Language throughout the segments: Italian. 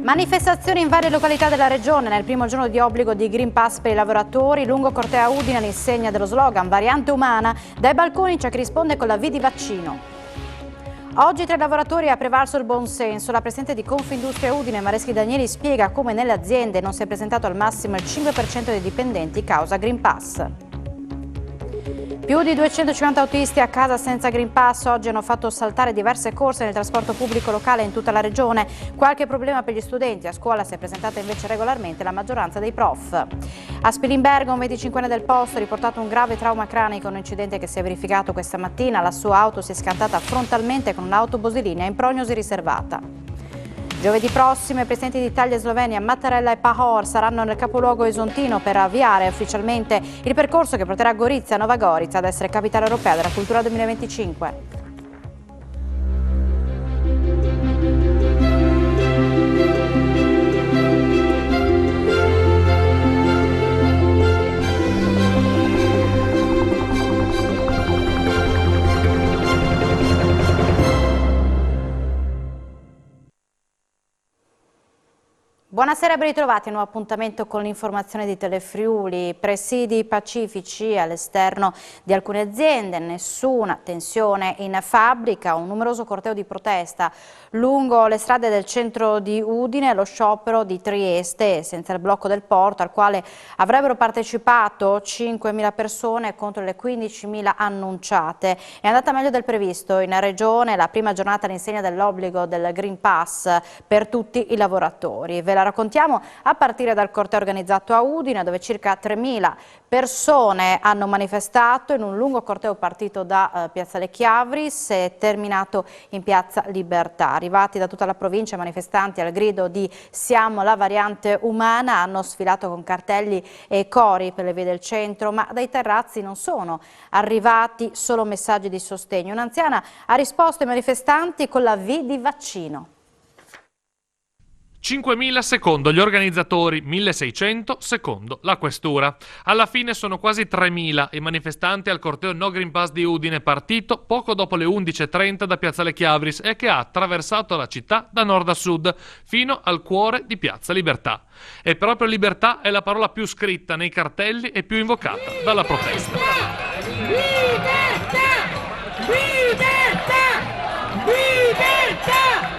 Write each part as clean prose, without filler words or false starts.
Manifestazioni in varie località della regione. Nel primo giorno di obbligo di Green Pass per i lavoratori, lungo corteo a Udine all'insegna dello slogan variante umana. Dai balconi c'è chi risponde con la V di vaccino. Oggi tra i lavoratori ha prevalso il buonsenso. La presidente di Confindustria Udine, Mareschi Danieli, spiega come nelle aziende non si è presentato al massimo il 5% dei dipendenti causa Green Pass. Più di 250 autisti a casa senza Green Pass oggi hanno fatto saltare diverse corse nel trasporto pubblico locale in tutta la regione. Qualche problema per gli studenti. A scuola si è presentata invece regolarmente la maggioranza dei prof. A Spilimbergo un 25enne del posto ha riportato un grave trauma cranico, un incidente che si è verificato questa mattina. La sua auto si è scattata frontalmente con un'autobus di linea in prognosi riservata. Giovedì prossimo i presidenti di Italia e Slovenia, Mattarella e Pahor, saranno nel capoluogo esontino per avviare ufficialmente il percorso che porterà Gorizia, Nova Gorica, ad essere capitale europea della cultura 2025. Buonasera e ben ritrovati a un nuovo appuntamento con l'informazione di Telefriuli. Presidi pacifici all'esterno di alcune aziende, nessuna tensione in fabbrica, un numeroso corteo di protesta lungo le strade del centro di Udine, lo sciopero di Trieste senza il blocco del porto al quale avrebbero partecipato 5.000 persone contro le 15.000 annunciate. È andata meglio del previsto in regione la prima giornata all'insegna dell'obbligo del Green Pass per tutti i lavoratori. Ve la raccontiamo a partire dal corteo organizzato a Udine, dove circa 3.000 persone hanno manifestato in un lungo corteo partito da Piazzale Chiavris e terminato in Piazza Libertà. Arrivati da tutta la provincia, i manifestanti al grido di "Siamo la variante umana" hanno sfilato con cartelli e cori per le vie del centro, ma dai terrazzi non sono arrivati solo messaggi di sostegno. Un'anziana ha risposto ai manifestanti con la V di vaccino. 5.000 secondo gli organizzatori, 1.600 secondo la questura. Alla fine sono quasi 3.000 i manifestanti al corteo No Green Pass di Udine, partito poco dopo le 11.30 da Piazzale Chiavris e che ha attraversato la città da nord a sud fino al cuore di Piazza Libertà. E proprio libertà è la parola più scritta nei cartelli e più invocata dalla protesta. Libertà! Libertà! Libertà!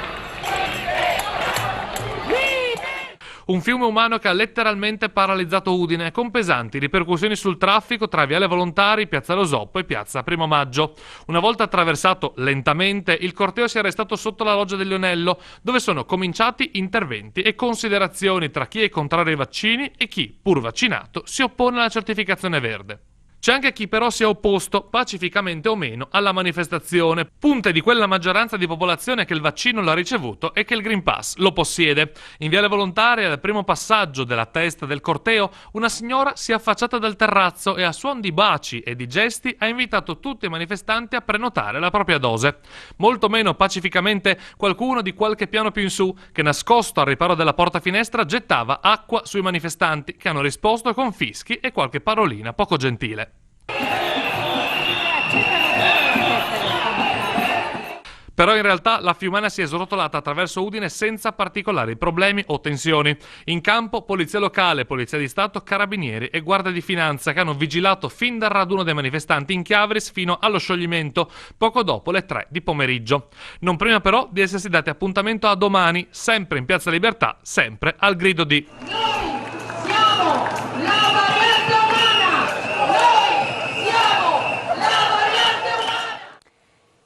Un fiume umano che ha letteralmente paralizzato Udine, con pesanti ripercussioni sul traffico tra Viale Volontari, Piazza Lo Zoppo e Piazza Primo Maggio. Una volta attraversato lentamente, il corteo si è arrestato sotto la loggia del Lionello, dove sono cominciati interventi e considerazioni tra chi è contrario ai vaccini e chi, pur vaccinato, si oppone alla certificazione verde. C'è anche chi però si è opposto, pacificamente o meno, alla manifestazione, punte di quella maggioranza di popolazione che il vaccino l'ha ricevuto e che il Green Pass lo possiede. In Viale Volontaria, al primo passaggio della testa del corteo, una signora si è affacciata dal terrazzo e a suon di baci e di gesti ha invitato tutti i manifestanti a prenotare la propria dose. Molto meno pacificamente qualcuno di qualche piano più in su, che nascosto al riparo della porta finestra gettava acqua sui manifestanti, che hanno risposto con fischi e qualche parolina poco gentile. Però in realtà la fiumana si è srotolata attraverso Udine senza particolari problemi o tensioni. In campo polizia locale, polizia di Stato, carabinieri e guardia di finanza che hanno vigilato fin dal raduno dei manifestanti in Chiavris fino allo scioglimento poco dopo le 3 di pomeriggio. Non prima però di essersi dati appuntamento a domani, sempre in Piazza Libertà, sempre al grido di Noi siamo la variante umana! Noi siamo la variante umana!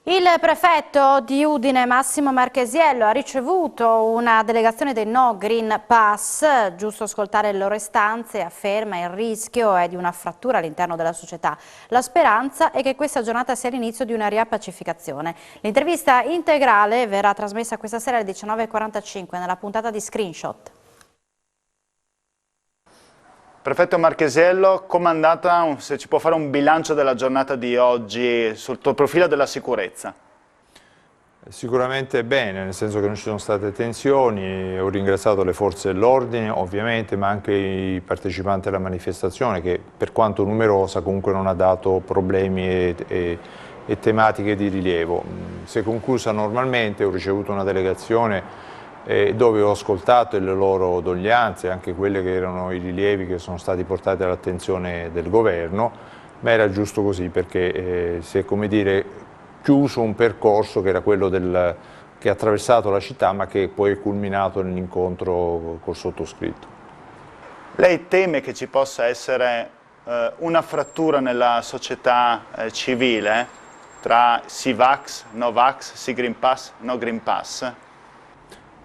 Il prefetto di Udine, Massimo Marchesiello, ha ricevuto una delegazione dei No Green Pass. Giusto ascoltare le loro istanze, afferma il rischio è di una frattura all'interno della società. La speranza è che questa giornata sia l'inizio di una riappacificazione. L'intervista integrale verrà trasmessa questa sera alle 19.45 nella puntata di Screenshot. Prefetto Marchesiello, com'è andata, se ci può fare un bilancio della giornata di oggi sotto il profilo della sicurezza? Sicuramente bene, nel senso che non ci sono state tensioni, ho ringraziato le forze dell'ordine ovviamente, ma anche i partecipanti alla manifestazione che per quanto numerosa comunque non ha dato problemi e tematiche di rilievo. Si è conclusa normalmente, ho ricevuto una delegazione dove ho ascoltato le loro doglianze, anche quelle che erano i rilievi che sono stati portati all'attenzione del governo, ma era giusto così perché si è, come dire, chiuso un percorso che era quello che ha attraversato la città ma che poi è culminato nell'incontro col sottoscritto. Lei teme che ci possa essere una frattura nella società civile tra sì Vax, no Vax, sì Green Pass, no Green Pass?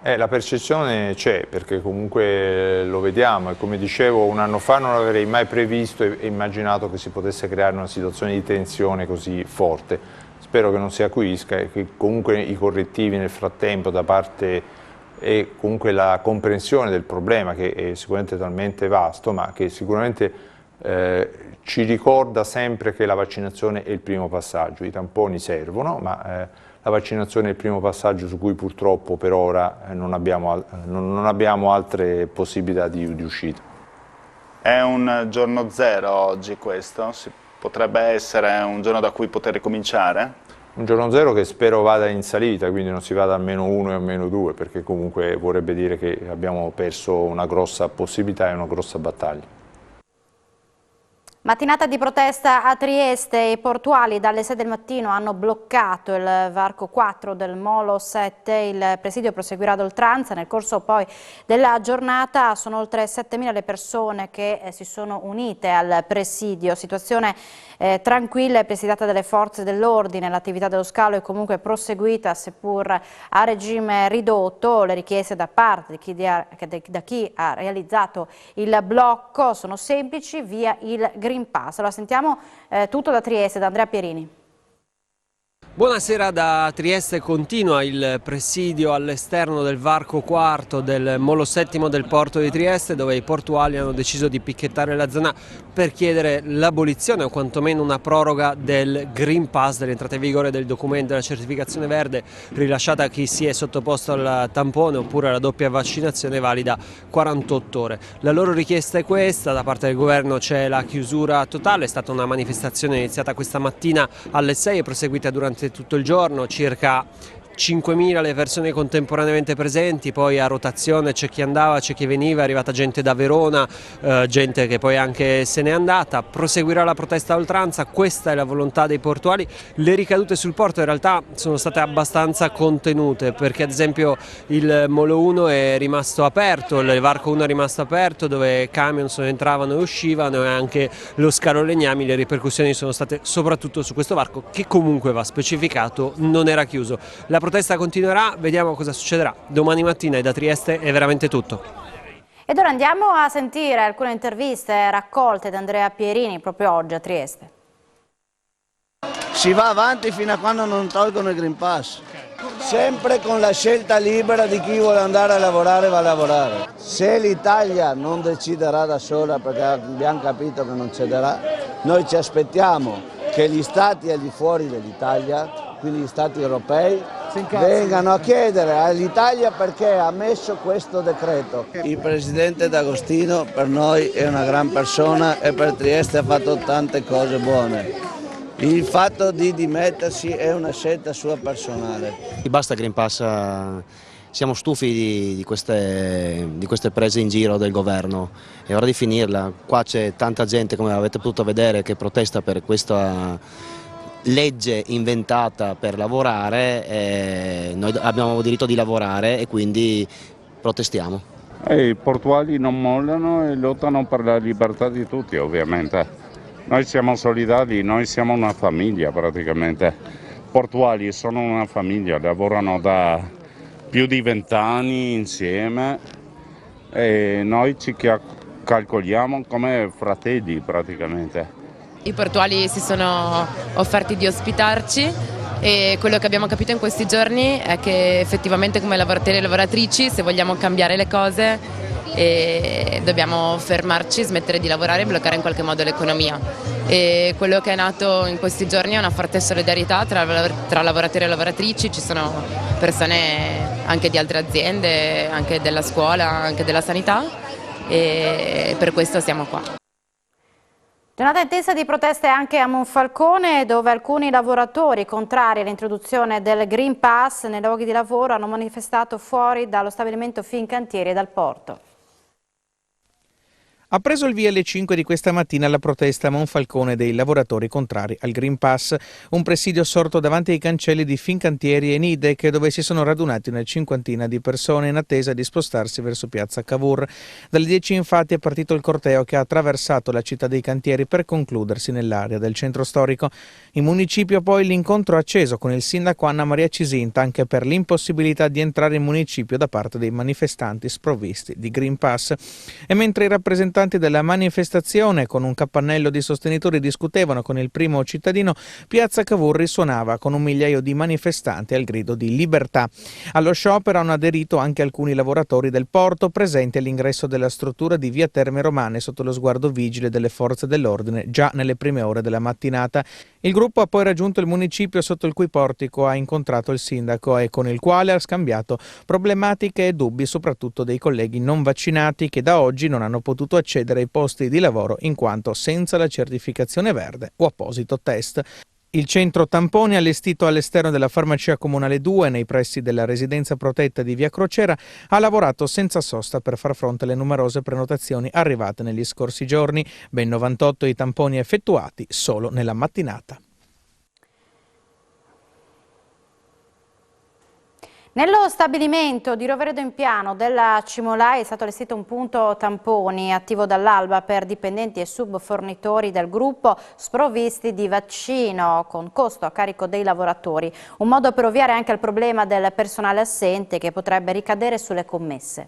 La percezione c'è, perché comunque lo vediamo e come dicevo un anno fa non avrei mai previsto e immaginato che si potesse creare una situazione di tensione così forte. Spero che non si acuisca e che comunque i correttivi nel frattempo da parte e comunque la comprensione del problema, che è sicuramente talmente vasto, ma che sicuramente ci ricorda sempre che la vaccinazione è il primo passaggio. I tamponi servono, ma la vaccinazione è il primo passaggio su cui purtroppo per ora non abbiamo altre possibilità di uscita. È un giorno zero oggi questo? Potrebbe essere un giorno da cui poter ricominciare? Un giorno zero che spero vada in salita, quindi non si vada a -1 e a -2, perché comunque vorrebbe dire che abbiamo perso una grossa possibilità e una grossa battaglia. Mattinata di protesta a Trieste. I portuali dalle 6 del mattino hanno bloccato il varco 4 del Molo 7. Il presidio proseguirà ad oltranza. Nel corso poi della giornata sono oltre 7.000 le persone che si sono unite al presidio. Situazione tranquilla e presidiata dalle forze dell'ordine. L'attività dello scalo è comunque proseguita seppur a regime ridotto. Le richieste da parte da chi ha realizzato il blocco sono semplici: via il Green Pass. Allora sentiamo tutto da Trieste, da Andrea Pierini. Buonasera da Trieste. Continua il presidio all'esterno del varco 4 del Molo 7 del porto di Trieste, dove i portuali hanno deciso di picchettare la zona per chiedere l'abolizione o quantomeno una proroga del Green Pass, dell'entrata in vigore del documento della certificazione verde rilasciata a chi si è sottoposto al tampone oppure alla doppia vaccinazione valida 48 ore. La loro richiesta è questa: da parte del governo c'è la chiusura totale. È stata una manifestazione iniziata questa mattina alle 6 e proseguita durante tutto il giorno, circa 5.000 le persone contemporaneamente presenti, poi a rotazione c'è chi andava, c'è chi veniva, è arrivata gente da Verona, gente che poi anche se n'è andata. Proseguirà la protesta a oltranza, questa è la volontà dei portuali. Le ricadute sul porto in realtà sono state abbastanza contenute, perché ad esempio il Molo 1 è rimasto aperto, il varco 1 è rimasto aperto, dove camion entravano e uscivano, e anche lo scalo Legnami. Le ripercussioni sono state soprattutto su questo varco, che comunque, va specificato, non era chiuso. La protesta continuerà, vediamo cosa succederà domani mattina, e da Trieste è veramente tutto. Ed ora andiamo a sentire alcune interviste raccolte da Andrea Pierini proprio oggi a Trieste. Si va avanti fino a quando non tolgono il Green Pass, sempre con la scelta libera di chi vuole andare a lavorare va a lavorare. Se l'Italia non deciderà da sola, perché abbiamo capito che non cederà, noi ci aspettiamo che gli stati al di fuori dell'Italia, quindi gli stati europei, vengano a chiedere all'Italia perché ha messo questo decreto. Il presidente D'Agostino per noi è una gran persona e per Trieste ha fatto tante cose buone. Il fatto di dimettersi è una scelta sua personale. Basta Green Pass, siamo stufi di queste prese in giro del governo, è ora di finirla. Qua c'è tanta gente, come avete potuto vedere, che protesta per questa legge inventata per lavorare, e noi abbiamo diritto di lavorare e quindi protestiamo. I portuali non mollano e lottano per la libertà di tutti, ovviamente. Noi siamo solidali, noi siamo una famiglia praticamente. Portuali sono una famiglia, lavorano da più di 20 anni insieme e noi ci calcoliamo come fratelli praticamente. I portuali si sono offerti di ospitarci e quello che abbiamo capito in questi giorni è che effettivamente come lavoratori e lavoratrici, se vogliamo cambiare le cose, dobbiamo fermarci, smettere di lavorare e bloccare in qualche modo l'economia. E quello che è nato in questi giorni è una forte solidarietà tra lavoratori e lavoratrici. Ci sono persone anche di altre aziende, anche della scuola, anche della sanità, e per questo siamo qua. Giornata intensa di proteste anche a Monfalcone, dove alcuni lavoratori contrari all'introduzione del Green Pass nei luoghi di lavoro hanno manifestato fuori dallo stabilimento Fincantieri e dal porto. Ha preso il via alle 5 di questa mattina la protesta a Monfalcone dei lavoratori contrari al Green Pass, un presidio sorto davanti ai cancelli di Fincantieri e Nidec, dove si sono radunati una cinquantina di persone in attesa di spostarsi verso piazza Cavour. Dalle 10 infatti è partito il corteo che ha attraversato la città dei cantieri per concludersi nell'area del centro storico. In municipio poi l'incontro acceso con il sindaco Anna Maria Cisinta anche per l'impossibilità di entrare in municipio da parte dei manifestanti sprovvisti di Green Pass. E mentre i rappresentanti della manifestazione con un capannello di sostenitori discutevano con il primo cittadino, piazza Cavour risuonava con 1 migliaio di manifestanti al grido di libertà. Allo sciopero hanno aderito anche alcuni lavoratori del porto presenti all'ingresso della struttura di via Terme Romane sotto lo sguardo vigile delle forze dell'ordine già nelle prime ore della mattinata. Il gruppo ha poi raggiunto il municipio sotto il cui portico ha incontrato il sindaco e con il quale ha scambiato problematiche e dubbi soprattutto dei colleghi non vaccinati che da oggi non hanno potuto accedere ai posti di lavoro in quanto senza la certificazione verde o apposito test. Il centro tamponi allestito all'esterno della farmacia comunale 2 nei pressi della residenza protetta di via Crociera ha lavorato senza sosta per far fronte alle numerose prenotazioni arrivate negli scorsi giorni, ben 98 i tamponi effettuati solo nella mattinata. Nello stabilimento di Roveredo in Piano della Cimolai è stato allestito un punto tamponi attivo dall'alba per dipendenti e subfornitori del gruppo sprovvisti di vaccino con costo a carico dei lavoratori. Un modo per ovviare anche al problema del personale assente che potrebbe ricadere sulle commesse.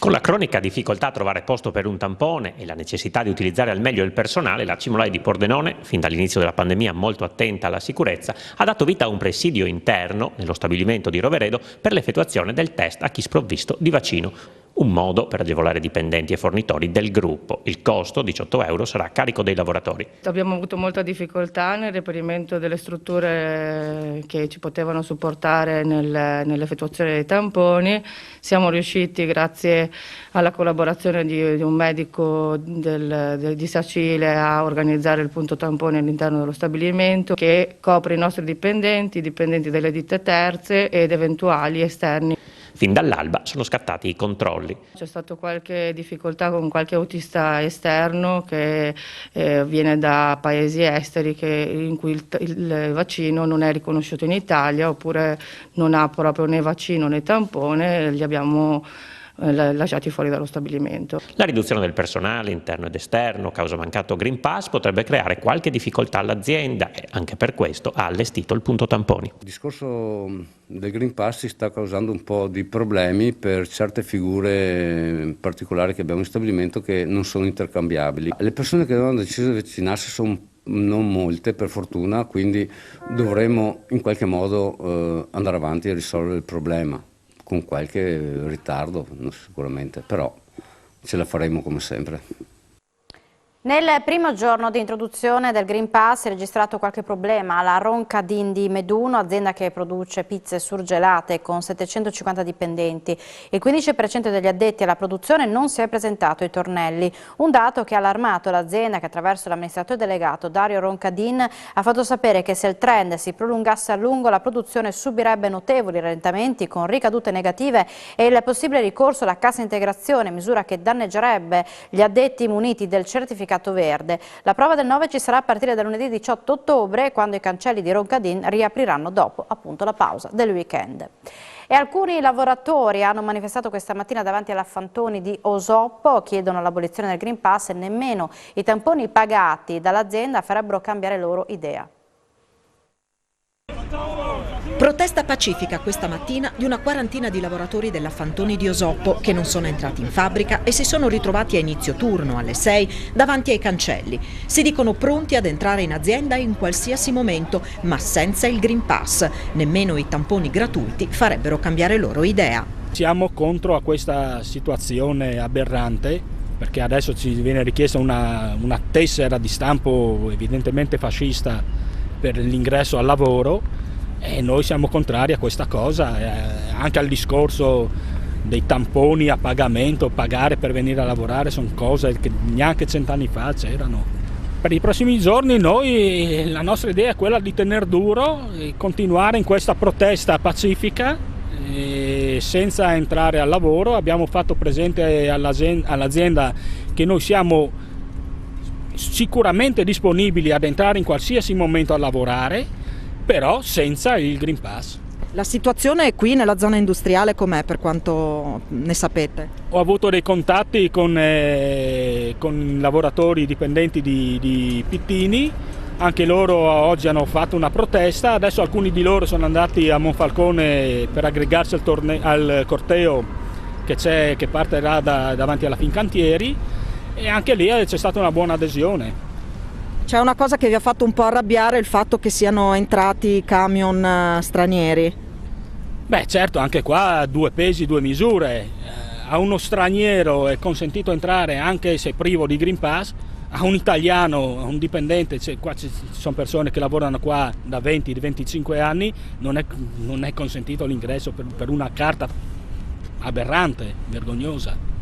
Con la cronica difficoltà a trovare posto per un tampone e la necessità di utilizzare al meglio il personale, la Cimolai di Pordenone, fin dall'inizio della pandemia molto attenta alla sicurezza, ha dato vita a un presidio interno nello stabilimento di Roveredo per l'effettuazione del test a chi sprovvisto di vaccino. Un modo per agevolare dipendenti e fornitori del gruppo. Il costo, 18 euro, sarà a carico dei lavoratori. Abbiamo avuto molta difficoltà nel reperimento delle strutture che ci potevano supportare nell'effettuazione dei tamponi. Siamo riusciti, grazie alla collaborazione di un medico di Sacile, a organizzare il punto tamponi all'interno dello stabilimento che copre i nostri dipendenti, i dipendenti delle ditte terze ed eventuali esterni. Fin dall'alba sono scattati i controlli. C'è stata qualche difficoltà con qualche autista esterno che viene da paesi esteri in cui il vaccino non è riconosciuto in Italia oppure non ha proprio né vaccino né tampone, li abbiamo lasciati fuori dallo stabilimento. La riduzione del personale interno ed esterno causa mancato Green Pass potrebbe creare qualche difficoltà all'azienda e anche per questo ha allestito il punto tamponi. Il discorso del Green Pass si sta causando un po' di problemi per certe figure particolari che abbiamo in stabilimento che non sono intercambiabili. Le persone che avevano deciso di vaccinarsi sono non molte per fortuna, quindi dovremo in qualche modo andare avanti e risolvere il problema. Con qualche ritardo sicuramente, però ce la faremo come sempre. Nel primo giorno di introduzione del Green Pass è registrato qualche problema alla Roncadin di Meduno, azienda che produce pizze surgelate con 750 dipendenti. Il 15% degli addetti alla produzione non si è presentato ai tornelli, un dato che ha allarmato l'azienda che attraverso l'amministratore delegato Dario Roncadin ha fatto sapere che se il trend si prolungasse a lungo la produzione subirebbe notevoli rallentamenti con ricadute negative e il possibile ricorso alla cassa integrazione, misura che danneggerebbe gli addetti muniti del certificato verde. La prova del 9 ci sarà a partire da lunedì 18 ottobre, quando i cancelli di Roncadin riapriranno dopo appunto la pausa del weekend. E alcuni lavoratori hanno manifestato questa mattina davanti alla Fantoni di Osoppo, chiedono l'abolizione del Green Pass e nemmeno i tamponi pagati dall'azienda farebbero cambiare loro idea. Protesta pacifica questa mattina di una quarantina di lavoratori della Fantoni di Osoppo che non sono entrati in fabbrica e si sono ritrovati a inizio turno alle 6 davanti ai cancelli. Si dicono pronti ad entrare in azienda in qualsiasi momento, ma senza il Green Pass. Nemmeno i tamponi gratuiti farebbero cambiare loro idea. Siamo contro a questa situazione aberrante, perché adesso ci viene richiesta una tessera di stampo evidentemente fascista per l'ingresso al lavoro. E noi siamo contrari a questa cosa, anche al discorso dei tamponi a pagamento, pagare per venire a lavorare, sono cose che neanche 100 anni fa c'erano. per i prossimi giorni la nostra idea è quella di tenere duro e continuare in questa protesta pacifica senza entrare al lavoro. Abbiamo fatto presente all'azienda che noi siamo sicuramente disponibili ad entrare in qualsiasi momento a lavorare, però senza il Green Pass. La situazione qui nella zona industriale com'è, per quanto ne sapete? Ho avuto dei contatti con lavoratori dipendenti di Pittini, anche loro oggi hanno fatto una protesta, adesso alcuni di loro sono andati a Monfalcone per aggregarsi al corteo che partirà davanti alla Fincantieri, e anche lì c'è stata una buona adesione. C'è una cosa che vi ha fatto un po' arrabbiare, il fatto che siano entrati camion stranieri? Beh, certo, anche qua 2 pesi, 2 misure. A uno straniero è consentito entrare anche se privo di Green Pass, a un italiano, a un dipendente, qua ci sono persone che lavorano qua da 20-25 anni, non è consentito l'ingresso per una carta aberrante, vergognosa.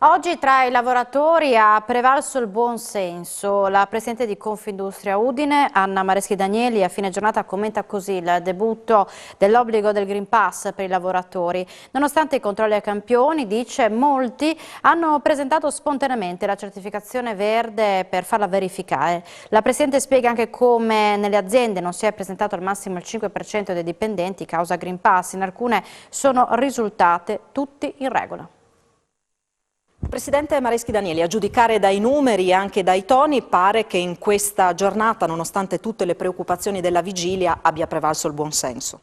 Oggi tra i lavoratori ha prevalso il buon senso. La presidente di Confindustria Udine, Anna Mareschi Danieli, a fine giornata commenta così il debutto dell'obbligo del Green Pass per i lavoratori. Nonostante i controlli ai campioni, dice, molti hanno presentato spontaneamente la certificazione verde per farla verificare. La presidente spiega anche come nelle aziende non si è presentato al massimo il 5% dei dipendenti causa Green Pass. In alcune sono risultate tutti in regola. Presidente Mareschi Danieli, a giudicare dai numeri e anche dai toni, pare che in questa giornata, nonostante tutte le preoccupazioni della vigilia, abbia prevalso il buon senso.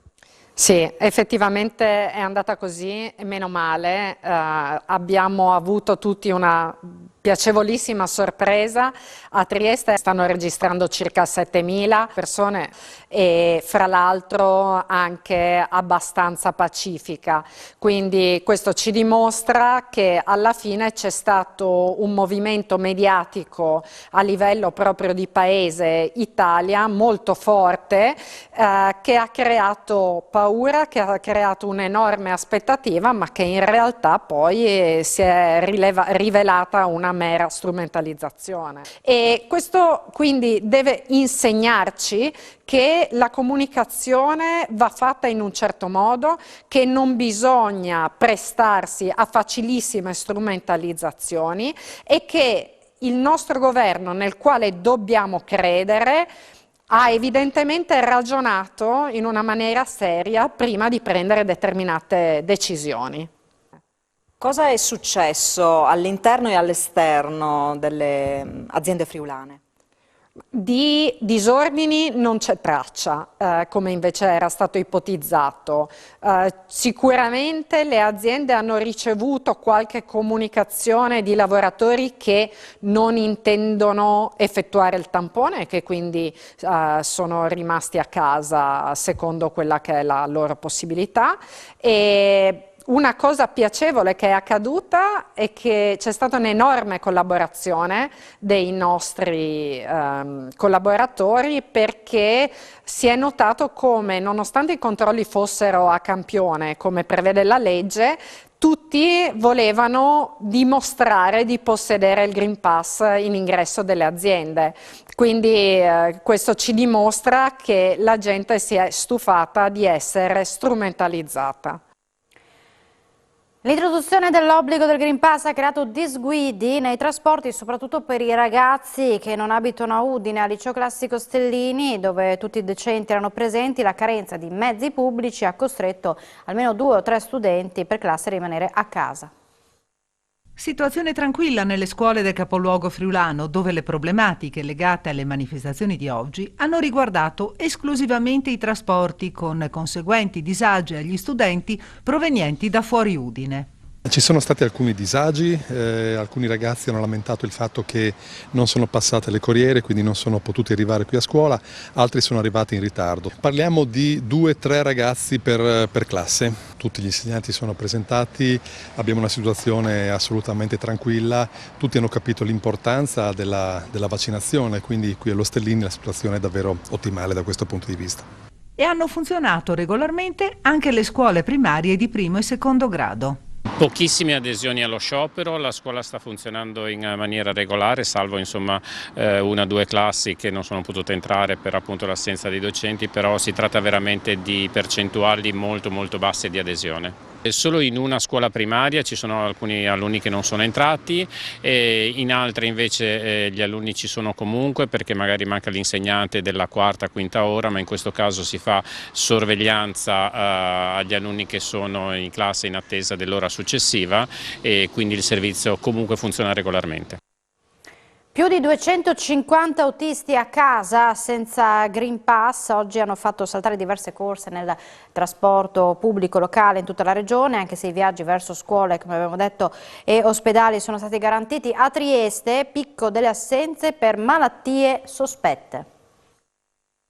Sì, effettivamente è andata così, meno male. Abbiamo avuto tutti una piacevolissima sorpresa. A Trieste stanno registrando circa 7.000 persone e fra l'altro anche abbastanza pacifica. Quindi questo ci dimostra che alla fine c'è stato un movimento mediatico a livello proprio di paese Italia molto forte che ha creato paura, che ha creato un'enorme aspettativa, ma che in realtà poi si è rivelata una mera strumentalizzazione. E questo quindi deve insegnarci che la comunicazione va fatta in un certo modo, che non bisogna prestarsi a facilissime strumentalizzazioni e che il nostro governo, nel quale dobbiamo credere, ha evidentemente ragionato in una maniera seria prima di prendere determinate decisioni. Cosa è successo all'interno e all'esterno delle aziende friulane? Di disordini non c'è traccia, come invece era stato ipotizzato. Sicuramente le aziende hanno ricevuto qualche comunicazione di lavoratori che non intendono effettuare il tampone e che quindi sono rimasti a casa secondo quella che è la loro possibilità. E una cosa piacevole che è accaduta è che c'è stata un'enorme collaborazione dei nostri collaboratori, perché si è notato come, nonostante i controlli fossero a campione, come prevede la legge, tutti volevano dimostrare di possedere il Green Pass in ingresso delle aziende. Quindi questo ci dimostra che la gente si è stufata di essere strumentalizzata. L'introduzione dell'obbligo del Green Pass ha creato disguidi nei trasporti, soprattutto per i ragazzi che non abitano a Udine. Al liceo classico Stellini, dove tutti i docenti erano presenti, la carenza di mezzi pubblici ha costretto almeno 2 o 3 studenti per classe a rimanere a casa. Situazione tranquilla nelle scuole del capoluogo friulano, dove le problematiche legate alle manifestazioni di oggi hanno riguardato esclusivamente i trasporti, con conseguenti disagi agli studenti provenienti da fuori Udine. Ci sono stati alcuni disagi, alcuni ragazzi hanno lamentato il fatto che non sono passate le corriere, quindi non sono potuti arrivare qui a scuola, altri sono arrivati in ritardo. Parliamo di 2-3 ragazzi per classe, tutti gli insegnanti sono presentati, abbiamo una situazione assolutamente tranquilla, tutti hanno capito l'importanza della vaccinazione, quindi qui allo Stellini la situazione è davvero ottimale da questo punto di vista. E hanno funzionato regolarmente anche le scuole primarie di primo e secondo grado. Pochissime adesioni allo sciopero, la scuola sta funzionando in maniera regolare, salvo insomma una o due classi che non sono potute entrare per appunto l'assenza dei docenti, però si tratta veramente di percentuali molto basse di adesione. Solo in una scuola primaria ci sono alcuni alunni che non sono entrati, e in altre invece gli alunni ci sono comunque perché magari manca l'insegnante della quarta, quinta ora, ma in questo caso si fa sorveglianza agli alunni che sono in classe in attesa dell'ora successiva, e quindi il servizio comunque funziona regolarmente. Più di 250 autisti a casa senza Green Pass oggi hanno fatto saltare diverse corse nel trasporto pubblico locale in tutta la regione, anche se i viaggi verso scuole, come abbiamo detto, e ospedali sono stati garantiti. A Trieste, picco delle assenze per malattie sospette.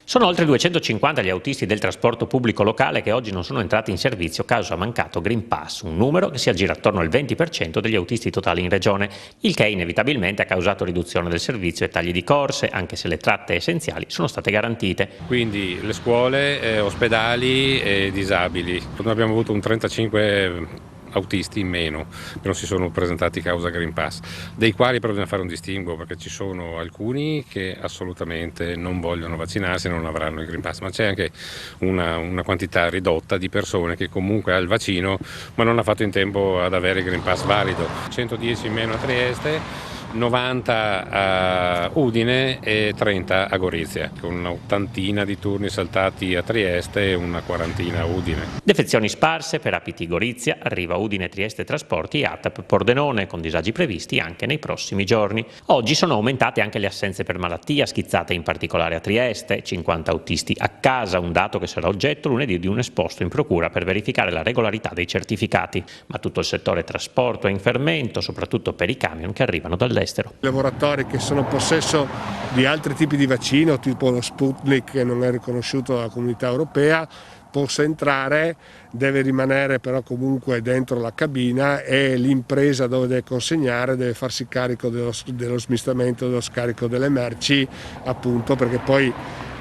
Sono oltre 250 gli autisti del trasporto pubblico locale che oggi non sono entrati in servizio causa mancato Green Pass, un numero che si aggira attorno al 20% degli autisti totali in regione, il che inevitabilmente ha causato riduzione del servizio e tagli di corse, anche se le tratte essenziali sono state garantite. Quindi le scuole, ospedali e disabili. Noi abbiamo avuto un 35 autisti in meno che non si sono presentati causa Green Pass, dei quali però bisogna fare un distinguo, perché ci sono alcuni che assolutamente non vogliono vaccinarsi e non avranno il Green Pass, ma c'è anche una quantità ridotta di persone che comunque ha il vaccino ma non ha fatto in tempo ad avere il Green Pass valido. 110 in meno a Trieste, 90 a Udine e 30 a Gorizia, con un'ottantina di turni saltati a Trieste e una quarantina a Udine. Defezioni sparse per Apiti Gorizia, arriva Udine Trieste Trasporti e ATAP Pordenone, con disagi previsti anche nei prossimi giorni. Oggi sono aumentate anche le assenze per malattia, schizzate in particolare a Trieste, 50 autisti a casa, un dato che sarà oggetto lunedì di un esposto in procura per verificare la regolarità dei certificati. Ma tutto il settore trasporto è in fermento, soprattutto per i camion che arrivano dall'estero. Lavoratori che sono in possesso di altri tipi di vaccino, tipo lo Sputnik, che non è riconosciuto dalla Comunità Europea, possa entrare, deve rimanere però comunque dentro la cabina, e l'impresa dove deve consegnare deve farsi carico dello smistamento, dello scarico delle merci, appunto, perché poi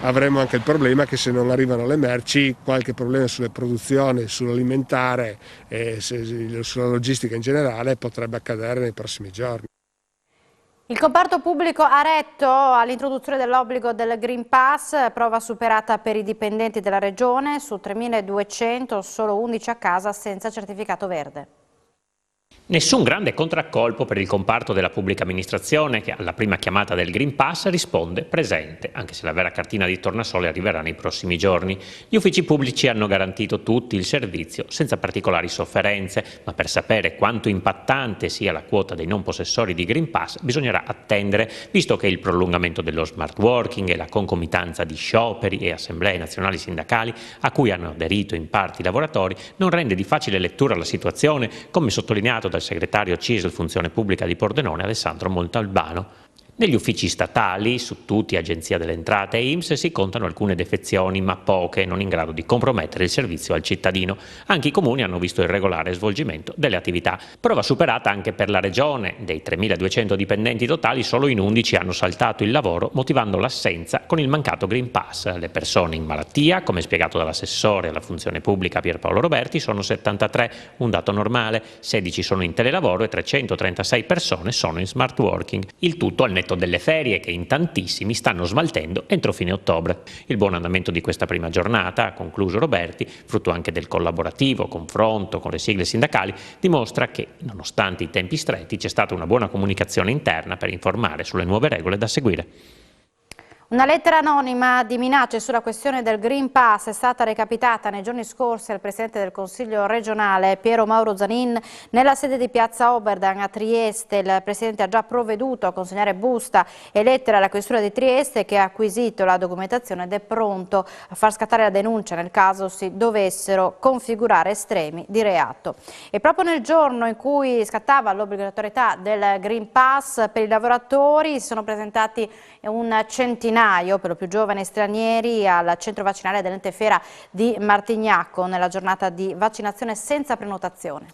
avremo anche il problema che se non arrivano le merci, qualche problema sulle produzioni, sull'alimentare e sulla logistica in generale potrebbe accadere nei prossimi giorni. Il comparto pubblico ha retto all'introduzione dell'obbligo del Green Pass, prova superata per i dipendenti della regione, su 3.200 solo 11 a casa senza certificato verde. Nessun grande contraccolpo per il comparto della pubblica amministrazione che alla prima chiamata del Green Pass risponde presente, anche se la vera cartina di tornasole arriverà nei prossimi giorni. Gli uffici pubblici hanno garantito tutti il servizio senza particolari sofferenze, ma per sapere quanto impattante sia la quota dei non possessori di Green Pass bisognerà attendere, visto che il prolungamento dello smart working e la concomitanza di scioperi e assemblee nazionali sindacali a cui hanno aderito in parte i lavoratori non rende di facile lettura la situazione, come sottolineato dal segretario CISL Funzione Pubblica di Pordenone Alessandro Montalbano. Negli uffici statali, su tutti Agenzia delle Entrate e INPS, si contano alcune defezioni, ma poche, non in grado di compromettere il servizio al cittadino. Anche i comuni hanno visto il regolare svolgimento delle attività. Prova superata anche per la Regione. Dei 3.200 dipendenti totali, solo in 11 hanno saltato il lavoro, motivando l'assenza con il mancato Green Pass. Le persone in malattia, come spiegato dall'assessore alla Funzione Pubblica Pierpaolo Roberti, sono 73, un dato normale, 16 sono in telelavoro e 336 persone sono in smart working. Il tutto al netto delle ferie che in tantissimi stanno smaltendo entro fine ottobre. Il buon andamento di questa prima giornata, ha concluso Roberti, frutto anche del collaborativo confronto con le sigle sindacali, dimostra che, nonostante i tempi stretti, c'è stata una buona comunicazione interna per informare sulle nuove regole da seguire. Una lettera anonima di minacce sulla questione del Green Pass è stata recapitata nei giorni scorsi al Presidente del Consiglio regionale Piero Mauro Zanin nella sede di Piazza Oberdan a Trieste. Il Presidente ha già provveduto a consegnare busta e lettera alla Questura di Trieste, che ha acquisito la documentazione ed è pronto a far scattare la denuncia nel caso si dovessero configurare estremi di reato. E proprio nel giorno in cui scattava l'obbligatorietà del Green Pass per i lavoratori si sono presentati un centinaio per lo più giovani stranieri al centro vaccinale dell'Ente Fiera di Martignacco nella giornata di vaccinazione senza prenotazione.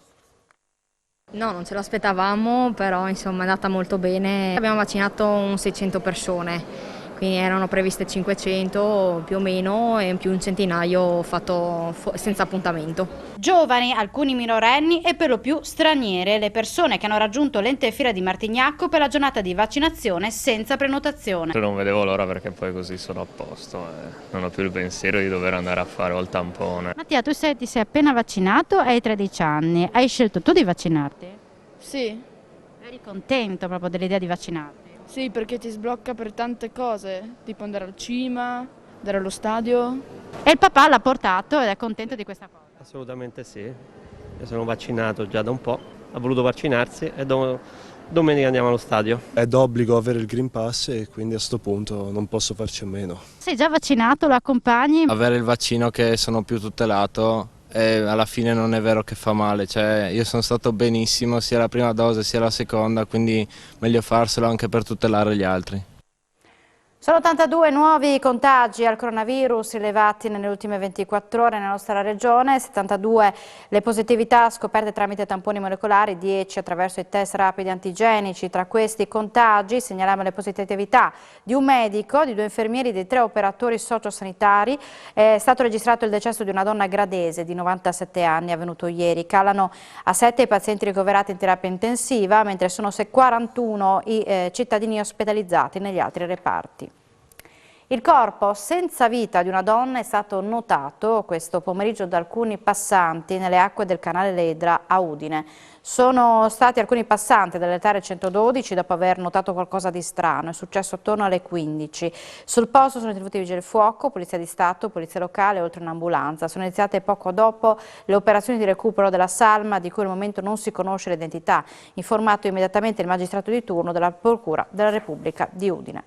No, non ce l'aspettavamo, però insomma è andata molto bene. Abbiamo vaccinato un 600 persone, quindi erano previste 500 più o meno e in più un centinaio fatto senza appuntamento. Giovani, alcuni minorenni e per lo più straniere, le persone che hanno raggiunto l'ente fiera di Martignacco per la giornata di vaccinazione senza prenotazione. Non vedevo l'ora perché poi così sono a posto e non ho più il pensiero di dover andare a fare il tampone. Mattia, tu ti sei appena vaccinato, hai 13 anni, hai scelto tu di vaccinarti? Sì. Eri contento proprio dell'idea di vaccinarti? Sì, perché ti sblocca per tante cose, tipo andare al cinema, andare allo stadio. E il papà l'ha portato ed è contento di questa cosa? Assolutamente sì, io sono vaccinato già da un po', ha voluto vaccinarsi e domenica andiamo allo stadio. È d'obbligo avere il Green Pass e quindi a sto punto non posso farci a meno. Sei già vaccinato, lo accompagni? Avere il vaccino che sono più tutelato e alla fine non è vero che fa male, cioè io sono stato benissimo sia la prima dose sia la seconda, quindi meglio farselo anche per tutelare gli altri. Sono 82 nuovi contagi al coronavirus rilevati nelle ultime 24 ore nella nostra regione, 72 le positività scoperte tramite tamponi molecolari, 10 attraverso i test rapidi antigenici. Tra questi contagi segnaliamo le positività di un medico, di 2 infermieri e di 3 operatori sociosanitari. È stato registrato il decesso di una donna gradese di 97 anni, avvenuto ieri. Calano a 7 i pazienti ricoverati in terapia intensiva, mentre sono 41 i cittadini ospedalizzati negli altri reparti. Il corpo senza vita di una donna è stato notato questo pomeriggio da alcuni passanti nelle acque del canale Ledra a Udine. Sono stati alcuni passanti dell'Etare 112 dopo aver notato qualcosa di strano. È successo attorno alle 15. Sul posto sono intervenuti vigili del fuoco, polizia di Stato, polizia locale, oltre un'ambulanza. Sono iniziate poco dopo le operazioni di recupero della salma, di cui al momento non si conosce l'identità. Informato immediatamente il magistrato di turno della Procura della Repubblica di Udine.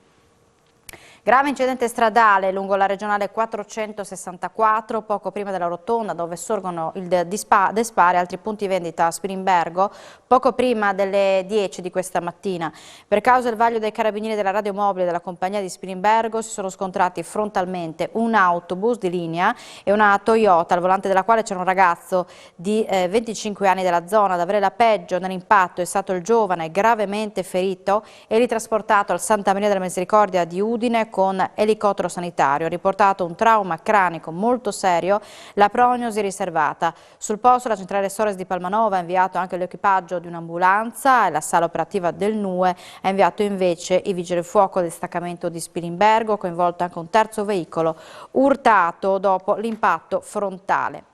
Grave incidente stradale lungo la regionale 464, poco prima della rotonda dove sorgono il Despari e altri punti vendita a Spilimbergo, poco prima delle 10 di questa mattina. Per causa del vaglio dei carabinieri della radiomobile della compagnia di Spilimbergo si sono scontrati frontalmente un autobus di linea e una Toyota, al volante della quale c'era un ragazzo di 25 anni della zona. Ad avere la peggio nell'impatto è stato il giovane gravemente ferito e ritrasportato al Santa Maria della Misericordia di Udine con elicottero sanitario. Riportato un trauma cranico molto serio, la prognosi riservata. Sul posto la centrale Sores di Palmanova ha inviato anche l'equipaggio di un'ambulanza e la sala operativa del NUE ha inviato invece i vigili del fuoco del distaccamento di Spilimbergo, coinvolto anche un terzo veicolo urtato dopo l'impatto frontale.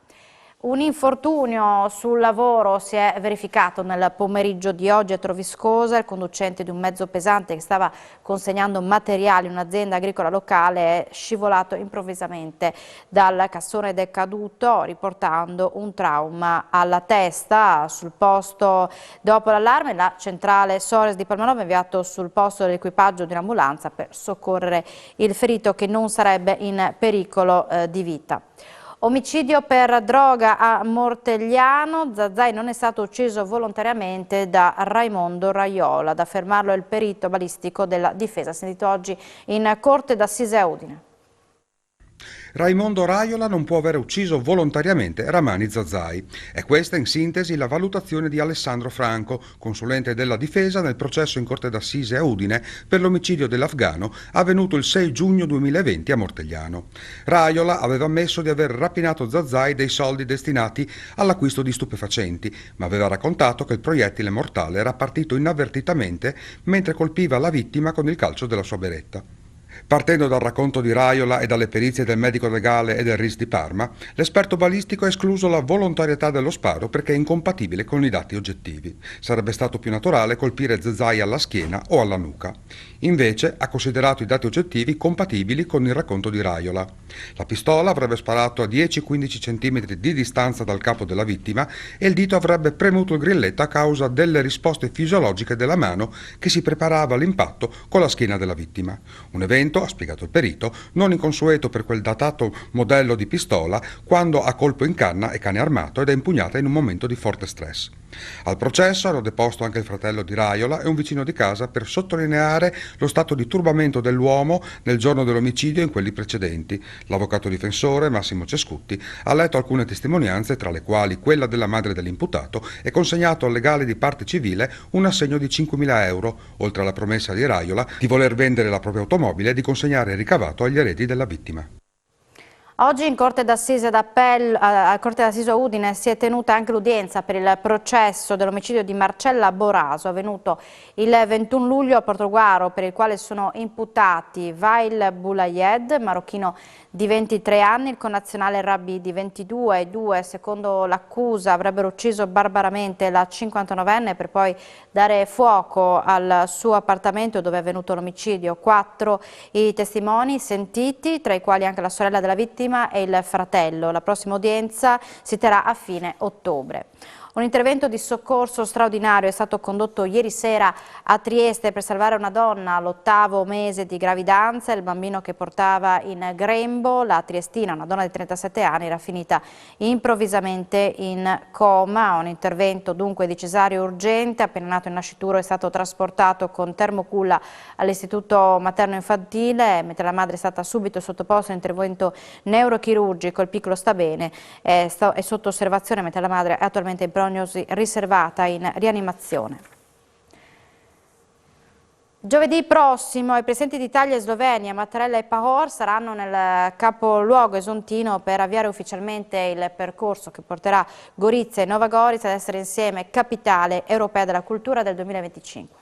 Un infortunio sul lavoro si è verificato nel pomeriggio di oggi a Troviscosa. Il conducente di un mezzo pesante che stava consegnando materiali in un'azienda agricola locale è scivolato improvvisamente dal cassone ed è caduto, riportando un trauma alla testa. Sul posto, dopo l'allarme, la centrale Sores di Palmanova ha inviato sul posto l'equipaggio di un'ambulanza per soccorrere il ferito che non sarebbe in pericolo di vita. Omicidio per droga a Mortegliano. Zazzai non è stato ucciso volontariamente da Raimondo Raiola. Ad affermarlo è il perito balistico della difesa, sentito oggi in Corte d'Assise a Udine. Raimondo Raiola non può aver ucciso volontariamente Ramani Zazzai. È questa in sintesi la valutazione di Alessandro Franco, consulente della difesa nel processo in Corte d'Assise a Udine per l'omicidio dell'afgano avvenuto il 6 giugno 2020 a Mortegliano. Raiola aveva ammesso di aver rapinato Zazzai dei soldi destinati all'acquisto di stupefacenti, ma aveva raccontato che il proiettile mortale era partito inavvertitamente mentre colpiva la vittima con il calcio della sua beretta. Partendo dal racconto di Raiola e dalle perizie del medico legale e del RIS di Parma, l'esperto balistico ha escluso la volontarietà dello sparo perché è incompatibile con i dati oggettivi. Sarebbe stato più naturale colpire Zazzai alla schiena o alla nuca. Invece ha considerato i dati oggettivi compatibili con il racconto di Raiola. La pistola avrebbe sparato a 10-15 cm di distanza dal capo della vittima e il dito avrebbe premuto il grilletto a causa delle risposte fisiologiche della mano che si preparava all'impatto con la schiena della vittima. Un evento, ha spiegato il perito, non inconsueto per quel datato modello di pistola quando ha colpo in canna e cane armato ed è impugnata in un momento di forte stress. Al processo hanno deposto anche il fratello di Raiola e un vicino di casa per sottolineare lo stato di turbamento dell'uomo nel giorno dell'omicidio e in quelli precedenti. L'avvocato difensore, Massimo Cescutti, ha letto alcune testimonianze, tra le quali quella della madre dell'imputato, e consegnato al legale di parte civile un assegno di 5.000 euro, oltre alla promessa di Raiola di voler vendere la propria automobile e di consegnare il ricavato agli eredi della vittima. Oggi in Corte d'Assise d'Appello, a Corte d'Assise a Udine, si è tenuta anche l'udienza per il processo dell'omicidio di Marcella Boraso, avvenuto il 21 luglio a Portogruaro, per il quale sono imputati Vail Boulayed, marocchino di 23 anni, il connazionale Rabi di 22, e due, secondo l'accusa, avrebbero ucciso barbaramente la 59enne per poi dare fuoco al suo appartamento dove è avvenuto l'omicidio. 4 i testimoni sentiti, tra i quali anche la sorella della vittima e il fratello. La prossima udienza si terrà a fine ottobre. Un intervento di soccorso straordinario è stato condotto ieri sera a Trieste per salvare una donna all'8° mese di gravidanza. Il bambino che portava in grembo, la triestina, una donna di 37 anni, era finita improvvisamente in coma. Un intervento dunque di cesareo urgente. Appena nato il nascituro è stato trasportato con termoculla all'istituto materno-infantile, mentre la madre è stata subito sottoposta a intervento neurochirurgico. Il piccolo sta bene, è sotto osservazione, mentre la madre è attualmente in prognosi riservata in rianimazione. Giovedì prossimo i presidenti d'Italia e Slovenia, Mattarella e Pahor, saranno nel capoluogo esontino per avviare ufficialmente il percorso che porterà Gorizia e Nova Gorica ad essere insieme capitale europea della cultura del 2025.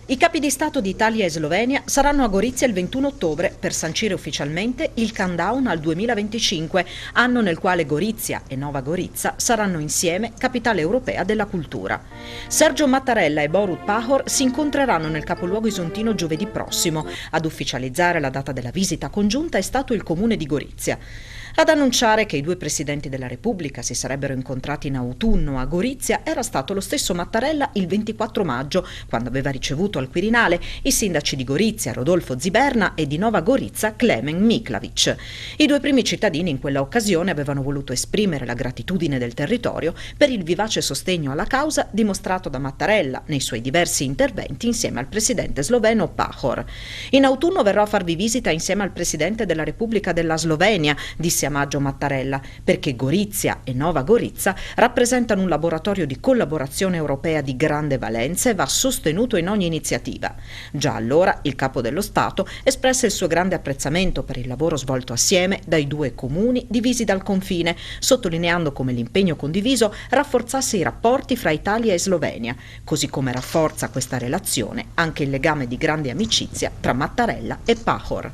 I capi di Stato di Italia e Slovenia saranno a Gorizia il 21 ottobre per sancire ufficialmente il countdown al 2025, anno nel quale Gorizia e Nova Gorica saranno insieme capitale europea della cultura. Sergio Mattarella e Borut Pahor si incontreranno nel capoluogo esontino giovedì prossimo. Ad ufficializzare la data della visita congiunta è stato il comune di Gorizia. Ad annunciare che i due presidenti della Repubblica si sarebbero incontrati in autunno a Gorizia era stato lo stesso Mattarella il 24 maggio, quando aveva ricevuto al Quirinale i sindaci di Gorizia, Rodolfo Ziberna, e di Nova Gorica, Klemen Miklavic. I due primi cittadini in quella occasione avevano voluto esprimere la gratitudine del territorio per il vivace sostegno alla causa dimostrato da Mattarella nei suoi diversi interventi insieme al presidente sloveno Pahor. In autunno verrò a farvi visita insieme al presidente della Repubblica della Slovenia, disse a maggio Mattarella, perché Gorizia e Nova Gorica rappresentano un laboratorio di collaborazione europea di grande valenza e va sostenuto in ogni iniziativa. Già allora il capo dello Stato espresse il suo grande apprezzamento per il lavoro svolto assieme dai due comuni divisi dal confine, sottolineando come l'impegno condiviso rafforzasse i rapporti fra Italia e Slovenia, così come rafforza questa relazione anche il legame di grande amicizia tra Mattarella e Pahor.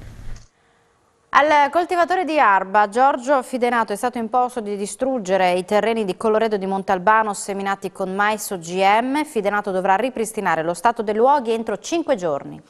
Al coltivatore di Arba, Giorgio Fidenato, è stato imposto di distruggere i terreni di Colloredo di Montalbano seminati con mais OGM. Fidenato dovrà ripristinare lo stato dei luoghi entro 5 giorni.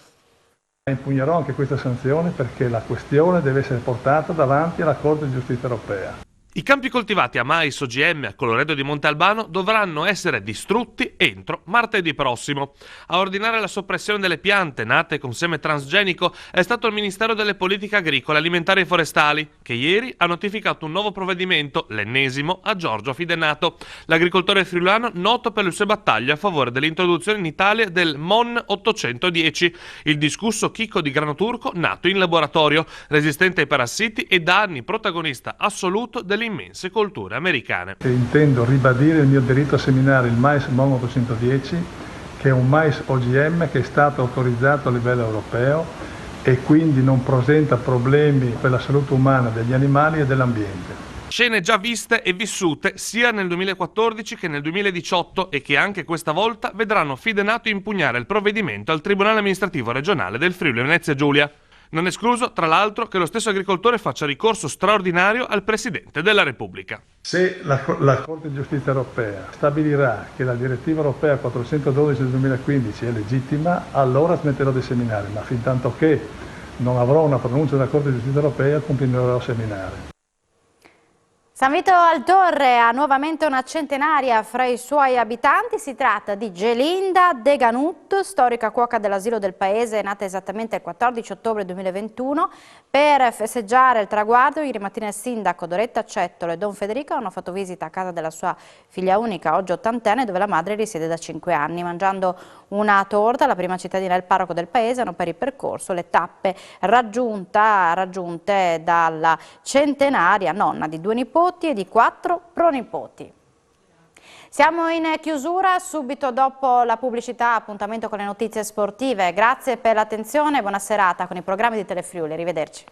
Impugnerò anche questa sanzione perché la questione deve essere portata davanti alla Corte di Giustizia Europea. I campi coltivati a mais OGM a Colloredo di Montalbano dovranno essere distrutti entro martedì prossimo. A ordinare la soppressione delle piante nate con seme transgenico è stato il Ministero delle Politiche Agricole, Alimentari e Forestali, che ieri ha notificato un nuovo provvedimento, l'ennesimo, a Giorgio Fidenato, l'agricoltore friulano noto per le sue battaglie a favore dell'introduzione in Italia del MON 810, il discusso chicco di grano turco nato in laboratorio, resistente ai parassiti e da anni protagonista assoluto delle immense colture americane. Intendo ribadire il mio diritto a seminare il mais MON 810, che è un mais OGM che è stato autorizzato a livello europeo e quindi non presenta problemi per la salute umana degli animali e dell'ambiente. Scene già viste e vissute sia nel 2014 che nel 2018 e che anche questa volta vedranno Fidenato impugnare il provvedimento al Tribunale Amministrativo Regionale del Friuli Venezia Giulia. Non escluso, tra l'altro, che lo stesso agricoltore faccia ricorso straordinario al Presidente della Repubblica. Se la Corte di Giustizia Europea stabilirà che la direttiva europea 412 del 2015 è legittima, allora smetterò di seminare, ma fin tanto che non avrò una pronuncia della Corte di Giustizia Europea continuerò a seminare. San Vito al Torre ha nuovamente una centenaria fra i suoi abitanti. Si tratta di Gelinda De Ganut, storica cuoca dell'asilo del paese, nata esattamente il 14 ottobre 2021. Per festeggiare il traguardo, ieri mattina il sindaco Doretta Cettolo e Don Federico hanno fatto visita a casa della sua figlia unica, oggi ottantenne, dove la madre risiede da 5 anni. Mangiando una torta, la prima cittadina e il parroco del paese hanno per il percorso le tappe raggiunte dalla centenaria nonna di 2 nipoti e di 4 pronipoti. Siamo in chiusura, subito dopo la pubblicità, appuntamento con le notizie sportive. Grazie per l'attenzione, buona serata con i programmi di Telefriuli, arrivederci.